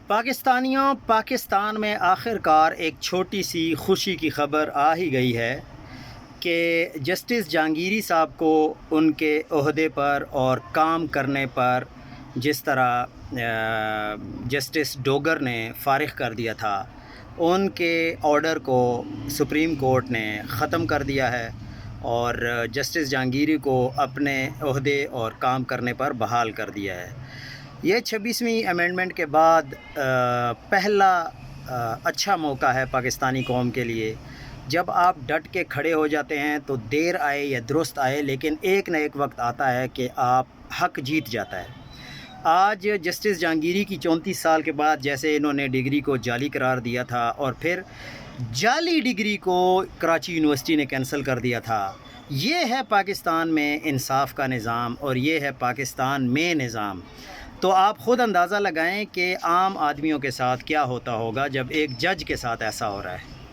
پاکستان میں آخر کار ایک چھوٹی سی خوشی کی خبر آ ہی گئی ہے کہ جسٹس جہانگیری صاحب کو ان کے عہدے پر اور کام کرنے پر جس طرح جسٹس ڈوگر نے فارغ کر دیا تھا، ان کے آرڈر کو سپریم کورٹ نے ختم کر دیا ہے اور جسٹس جہانگیری کو اپنے عہدے اور کام کرنے پر بحال کر دیا ہے۔ یہ 26ویں امینڈمنٹ کے بعد پہلا اچھا موقع ہے پاکستانی قوم کے لیے۔ جب آپ ڈٹ کے کھڑے ہو جاتے ہیں تو دیر آئے یا درست آئے، لیکن ایک نہ ایک وقت آتا ہے کہ آپ حق جیت جاتا ہے۔ آج جسٹس جہانگیری کی 34 سال کے بعد جیسے انہوں نے ڈگری کو جعلی قرار دیا تھا اور پھر جعلی ڈگری کو کراچی یونیورسٹی نے کینسل کر دیا تھا، یہ ہے پاکستان میں انصاف کا نظام اور یہ ہے پاکستان میں نظام۔ تو آپ خود اندازہ لگائیں کہ عام آدمیوں کے ساتھ کیا ہوتا ہوگا جب ایک جج کے ساتھ ایسا ہو رہا ہے۔